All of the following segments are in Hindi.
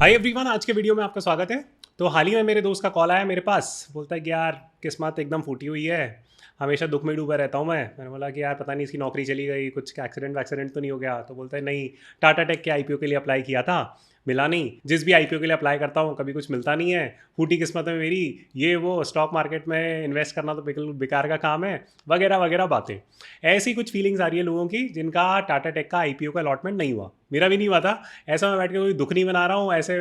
हाय एवरीवन, आज के वीडियो में आपका स्वागत है। तो हाल ही में मेरे दोस्त का कॉल आया मेरे पास, बोलता है कि यार किस्मत एकदम फूटी हुई है, हमेशा दुख में डूबा रहता हूँ मैंने बोला कि यार पता नहीं इसकी नौकरी चली गई, कुछ एक्सीडेंट तो नहीं हो गया। तो बोलता है नहीं, टाटा टेक के आईपीओ के लिए अप्लाई किया था, मिला नहीं। जिस भी आईपीओ के लिए अप्लाई करता हूँ कभी कुछ मिलता नहीं है, फूटी किस्मत है मेरी, ये वो स्टॉक मार्केट में इन्वेस्ट करना तो बिल्कुल बेकार का काम है, वगैरह वगैरह बातें। ऐसी कुछ फीलिंग्स आ रही है लोगों की जिनका टाटा टेक का आईपीओ का अलॉटमेंट नहीं हुआ। मेरा भी नहीं हुआ था। ऐसा मैं बैठ के कोई दुख नहीं मना रहा हूँ, ऐसे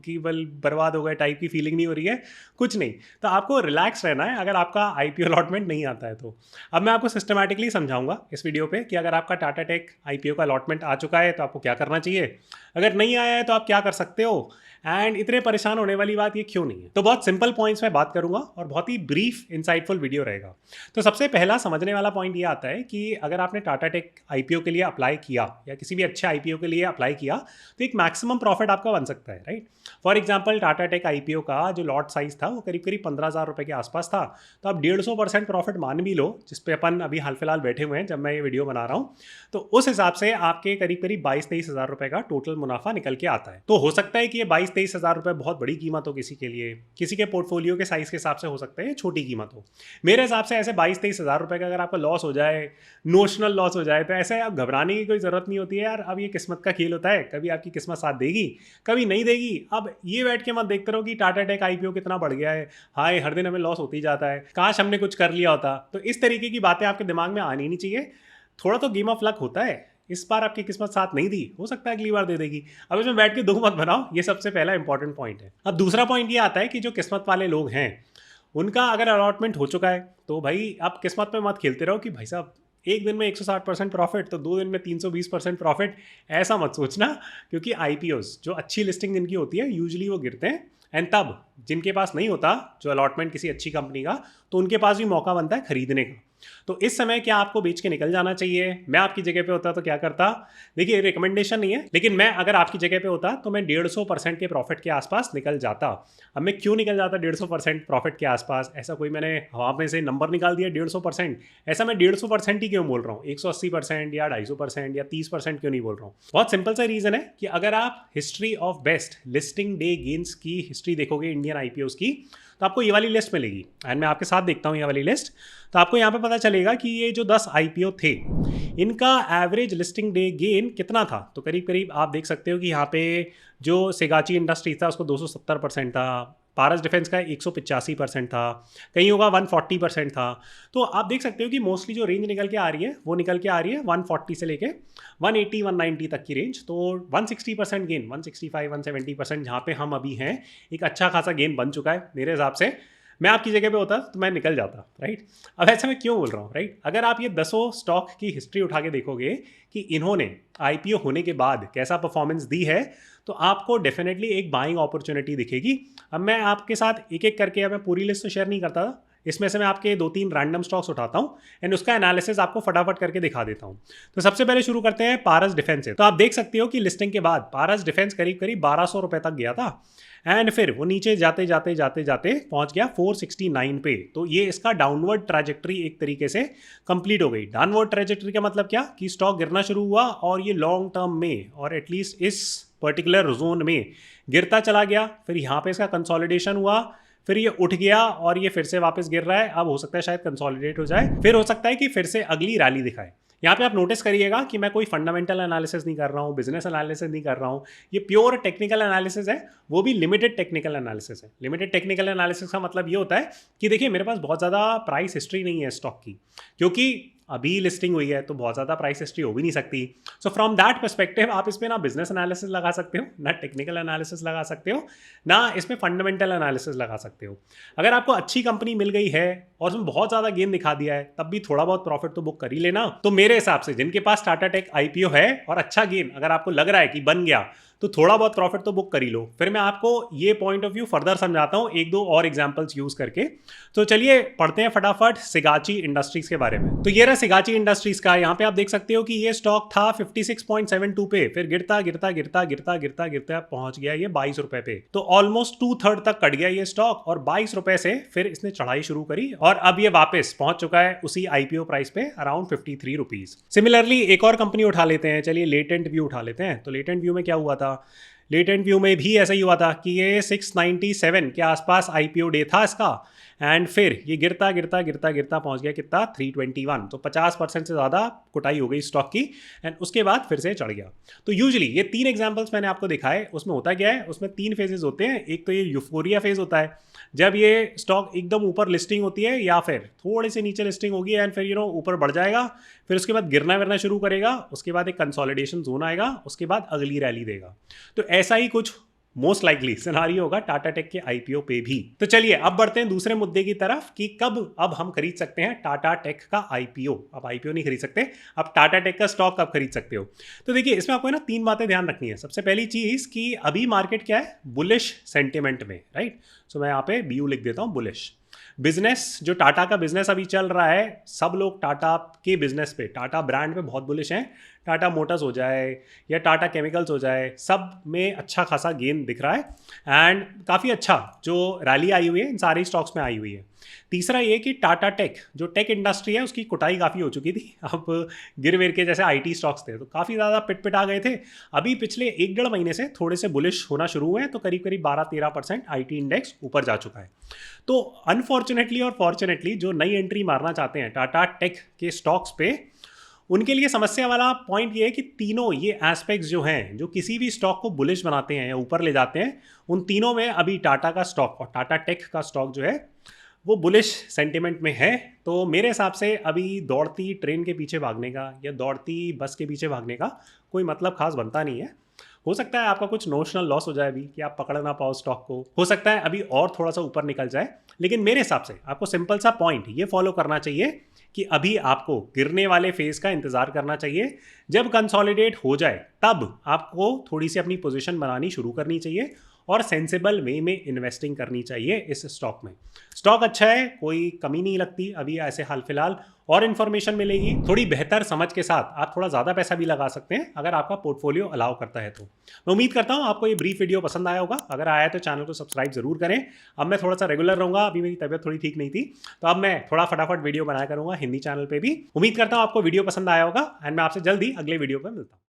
कि बल बर्बाद हो गए टाइप की फीलिंग नहीं हो रही है, कुछ नहीं। तो आपको रिलैक्स रहना है अगर आपका आईपीओ अलॉटमेंट नहीं आता है तो। अब मैं आपको सिस्टमैटिकली समझाऊंगा इस वीडियो पे कि अगर आपका टाटा टेक आईपीओ का अलॉटमेंट आ चुका है तो आपको क्या करना चाहिए, अगर नहीं आया है तो आप क्या कर सकते हो, एंड इतने परेशान होने वाली बात ये क्यों नहीं है। तो बहुत सिंपल पॉइंट्स में बात करूंगा और बहुत ही ब्रीफ इंसाइटफुल वीडियो रहेगा। तो सबसे पहला समझने वाला पॉइंट ये आता है कि अगर आपने टाटा टेक आईपीओ के लिए अप्लाई किया या किसी भी अच्छे आईपीओ के लिए अप्लाई किया तो एक मैक्सिमम प्रॉफिट आपका बन सकता है, right. For example Tata Tech IPO का जो लॉट साइज था वो करीब करीब 15,000 रुपये के आसपास था। तो आप 150% प्रॉफिट मान भी लो, जिसपे अपन अभी हाल फिलहाल बैठे हुए हैं जब मैं ये वीडियो बना रहा हूँ, तो उस हिसाब से आपके करीब करीब 22-23 हज़ार रुपये का टोटल मुनाफा निकल के आता है। तो हो सकता है कि ये 22-23 हज़ार रुपये बहुत बड़ी कीमत हो किसी के लिए, किसी के पोर्टफोलियो के साइज के हिसाब से हो सकता है छोटी कीमत हो। मेरे हिसाब से ऐसे 22-23 हज़ार रुपये का अगर आपका लॉस हो जाए, नोशनल लॉस हो जाए, तो ऐसे आप घबराने की कोई ज़रूरत नहीं होती है यार। अब ये किस्मत का खेल होता है, कभी आपकी किस्मत साथ देगी, कभी नहीं देगी। अब ये बैठ के मत देखते रहो कि टाटा टेक आईपीओ कितना बढ़ गया है, हाय हर दिन हमें लॉस होती जाता है, काश हमने कुछ कर लिया होता। तो इस तरीके की बातें आपके दिमाग में आनी नहीं चाहिए। थोड़ा तो गेम ऑफ लक होता है, इस बार आपकी किस्मत साथ नहीं दी, हो सकता है अगली बार दे देगी। अब इसमें बैठ के दुख मत बनाओ, ये सबसे पहला इंपॉर्टेंट पॉइंट है। अब दूसरा पॉइंट ये आता है कि जो किस्मत वाले लोग हैं उनका अगर अलॉटमेंट हो चुका है तो भाई आप किस्मत में मत खेलते रहो कि भाई साहब एक दिन में 160% प्रॉफिट तो 2 दिन में 320% प्रॉफिट, ऐसा मत सोचना। क्योंकि आईपीओस जो अच्छी लिस्टिंग जिनकी होती है यूजुअली वो गिरते हैं, एंड तब जिनके पास नहीं होता जो अलॉटमेंट किसी अच्छी कंपनी का, तो उनके पास भी मौका बनता है खरीदने का। तो इस समय क्या आपको बेच के निकल जाना चाहिए? मैं आपकी जगह पे होता तो क्या करता? देखिए रिकमेंडेशन नहीं है, लेकिन मैं अगर आपकी जगह पे होता तो मैं 150% के प्रॉफिट के आसपास निकल जाता। अब मैं क्यों निकल जाता 150% प्रॉफिट के आसपास? ऐसा कोई मैंने हवा में से नंबर निकाल दिया 150%, ऐसा मैं 150% ही क्यों बोल रहा हूँ? 180% या 250% या 30% क्यों नहीं बोल रहा हूँ? बहुत सिंपल सा रीज़न है कि अगर आप history of best listing day gains की हिस्ट्री देखोगे इंडियन आईपीओस की, तो आपको ये वाली लिस्ट मिलेगी। एंड मैं आपके साथ देखता हूँ ये वाली लिस्ट, तो आपको यहाँ पे पता चलेगा कि ये जो 10 आईपीओ थे इनका एवरेज लिस्टिंग डे गेन कितना था। तो करीब करीब आप देख सकते हो कि यहाँ पे जो सेगाची इंडस्ट्रीज था उसको 270% था, पारस डिफेंस का 185% था, कहीं होगा 140% था। तो आप देख सकते हो कि मोस्टली जो रेंज निकल के आ रही है वो निकल के आ रही है 140 से लेके 180-190 तक की रेंज। तो 160% गेन, 165-170% जहाँ पे हम अभी हैं, एक अच्छा खासा गेन बन चुका है मेरे हिसाब से। मैं आपकी जगह पे होता तो मैं निकल जाता, राइट। अब ऐसे मैं क्यों बोल रहा हूँ, राइट। अगर आप ये 10 स्टॉक की हिस्ट्री उठा के देखोगे कि इन्होंने आईपीओ होने के बाद कैसा परफॉर्मेंस दी है, तो आपको डेफिनेटली एक बाइंग अपॉर्चुनिटी दिखेगी। अब मैं आपके साथ एक एक करके, मैं पूरी लिस्ट तो शेयर नहीं करता था, इसमें से मैं आपके 2-3 रैंडम स्टॉक्स उठाता हूँ एंड उसका एनालिसिस आपको फटाफट करके दिखा देता हूँ। तो सबसे पहले शुरू करते हैं पारस डिफेंस से। तो आप देख सकते हो कि लिस्टिंग के बाद पारस डिफेंस करीब करीब 1200 रुपये तक गया था, एंड फिर वो नीचे जाते जाते जाते जाते पहुंच गया 469 पे। तो ये इसका डाउनवर्ड ट्रैजेक्टरी एक तरीके से कंप्लीट हो गई। डाउनवर्ड ट्रैजेक्टरी का मतलब क्या कि स्टॉक गिरना शुरू हुआ और ये लॉन्ग टर्म में और एटलीस्ट इस पर्टिकुलर जोन में गिरता चला गया, फिर यहाँ पे इसका कंसोलिडेशन हुआ, फिर ये उठ गया और ये फिर से वापस गिर रहा है। अब हो सकता है शायद कंसोलिडेट हो जाए, फिर हो सकता है कि फिर से अगली रैली दिखाए। यहाँ पे आप नोटिस करिएगा कि मैं कोई फंडामेंटल एनालिसिस नहीं कर रहा हूँ, बिजनेस एनालिसिस नहीं कर रहा हूँ, ये प्योर टेक्निकल एनालिसिस है, वो भी लिमिटेड टेक्निकल एनालिसिस है। लिमिटेड टेक्निकल एनालिसिस का मतलब ये होता है कि देखिए मेरे पास बहुत ज़्यादा प्राइस हिस्ट्री नहीं है स्टॉक की, क्योंकि अभी लिस्टिंग हुई है तो बहुत ज़्यादा प्राइस हिस्ट्री हो भी नहीं सकती। सो फ्रॉम दैट पर्सपेक्टिव आप इसमें ना बिजनेस एनालिसिस लगा सकते हो, ना टेक्निकल एनालिसिस लगा सकते हो, ना इसमें फंडामेंटल एनालिसिस लगा सकते हो। अगर आपको अच्छी कंपनी मिल गई है और उसमें बहुत ज़्यादा गेन दिखा दिया है, तब भी थोड़ा बहुत प्रॉफिट तो बुक कर ही लेना। तो मेरे हिसाब से जिनके पास टाटा टेक आईपीओ है और अच्छा गेन अगर आपको लग रहा है कि बन गया, तो थोड़ा बहुत प्रॉफिट तो बुक कर ही लो। फिर मैं आपको ये पॉइंट ऑफ व्यू फर्दर समझाता हूँ एक दो और एग्जांपल्स यूज करके। तो चलिए पढ़ते हैं फटाफट सेगाची इंडस्ट्रीज के बारे में। तो ये रहा सेगाची इंडस्ट्रीज का। यहाँ पे आप देख सकते हो कि ये स्टॉक था 56.72 पे, फिर गिरता गिरता गिरता गिरता गिरता गिरता पहुंच गया ये 22 रुपए पे। तो ऑलमोस्ट 2/3 तक कट गया ये स्टॉक और 22 रुपए से फिर इसने चढ़ाई शुरू करी और अब ये वापस पहुंच चुका है उसी आईपीओ प्राइस पे अराउंड 53 रुपीज। सिमिलरली एक और कंपनी उठा लेते हैं, चलिए लेटेंट व्यू उठा लेते हैं। तो लेटेंट व्यू में क्या हुआ था, लेटेंट व्यू में भी ऐसा ही हुआ था कि ये 697 के आसपास आईपीओ डे था इसका, एंड फिर ये गिरता गिरता गिरता गिरता पहुंच गया कितना 321, तो 50% से ज़्यादा कुटाई हो गई स्टॉक की, एंड उसके बाद फिर से चढ़ गया। तो यूजुअली ये 3 एग्जांपल्स मैंने आपको दिखाए, उसमें होता क्या है, उसमें 3 फेजेस होते हैं। एक तो ये यूफोरिया फेज होता है, जब ये स्टॉक एकदम ऊपर लिस्टिंग होती है या फिर थोड़े से नीचे लिस्टिंग होगी एंड फिर ऊपर बढ़ जाएगा, फिर उसके बाद गिरना विरना शुरू करेगा, उसके बाद एक कंसोलिडेशन जोन आएगा, उसके बाद अगली रैली देगा। तो ऐसा ही कुछ मोस्ट लाइकली सिनारियो होगा टाटा टेक के आईपीओ पे भी। तो चलिए अब बढ़ते हैं दूसरे मुद्दे की तरफ कि कब अब हम खरीद सकते हैं टाटा टेक का आईपीओ। अब आईपीओ नहीं खरीद सकते, अब टाटा टेक का स्टॉक कब खरीद सकते हो। तो देखिए इसमें आपको ना 3 बातें ध्यान रखनी है। सबसे पहली चीज कि अभी मार्केट क्या है, बुलिश सेंटिमेंट में, राइट। सो मैं यहाँ पे बीयू लिख देता हूँ, बुलिश। बिजनेस, जो टाटा का बिजनेस अभी चल रहा है, सब लोग टाटा के बिजनेस पे, टाटा ब्रांड पे बहुत बुलिश हैं। टाटा मोटर्स हो जाए या टाटा केमिकल्स हो जाए, सब में अच्छा खासा गेन दिख रहा है एंड काफ़ी अच्छा जो रैली आई हुई है इन सारी स्टॉक्स में आई हुई है। तीसरा ये कि टाटा टेक, जो टेक इंडस्ट्री है उसकी कुटाई काफ़ी हो चुकी थी। अब गिर विर के जैसे आईटी स्टॉक्स थे तो काफ़ी ज़्यादा पिट आ गए थे। अभी पिछले 1-1.5 महीने से थोड़े से बुलिश होना शुरू हुए हैं, तो करीब करीब 12-13% आईटी इंडेक्स ऊपर जा चुका है। तो अनफॉर्चुनेटली और फॉर्चुनेटली जो नई एंट्री मारना चाहते हैं टाटा टेक के स्टॉक्स पे, उनके लिए समस्या वाला पॉइंट ये है कि तीनों ये एस्पेक्ट्स जो हैं, जो किसी भी स्टॉक को बुलिश बनाते हैं या ऊपर ले जाते हैं, उन तीनों में अभी टाटा का स्टॉक और टाटा टेक का स्टॉक जो है वो बुलिश सेंटिमेंट में है। तो मेरे हिसाब से अभी दौड़ती ट्रेन के पीछे भागने का या दौड़ती बस के पीछे भागने का कोई मतलब खास बनता नहीं है। हो सकता है आपका कुछ नोशनल लॉस हो जाए अभी कि आप पकड़ ना पाओ स्टॉक को, हो सकता है अभी और थोड़ा सा ऊपर निकल जाए, लेकिन मेरे हिसाब से आपको सिंपल सा पॉइंट ये फॉलो करना चाहिए कि अभी आपको गिरने वाले फेज का इंतजार करना चाहिए। जब कंसोलिडेट हो जाए तब आपको थोड़ी सी अपनी पोजीशन बनानी शुरू करनी चाहिए और सेंसिबल वे में इन्वेस्टिंग करनी चाहिए इस स्टॉक में। स्टॉक अच्छा है, कोई कमी नहीं लगती अभी ऐसे हाल फिलहाल, और इन्फॉर्मेशन मिलेगी थोड़ी बेहतर समझ के साथ, आप थोड़ा ज़्यादा पैसा भी लगा सकते हैं अगर आपका पोर्टफोलियो अलाउ करता है तो। मैं उम्मीद करता हूँ आपको ये ब्रीफ वीडियो पसंद आया होगा। अगर आया तो चैनल को सब्सक्राइब जरूर करें। अब मैं थोड़ा सा रेगुलर रहूँगा, अभी मेरी तबीयत थोड़ी ठीक नहीं थी, तो अब मैं थोड़ा फटाफट वीडियो बनाया करूँगा हिंदी चैनल पर भी। उम्मीद करता हूँ आपको वीडियो पसंद आया होगा एंड मैं आपसे जल्दी अगले वीडियो पर मिलता हूँ।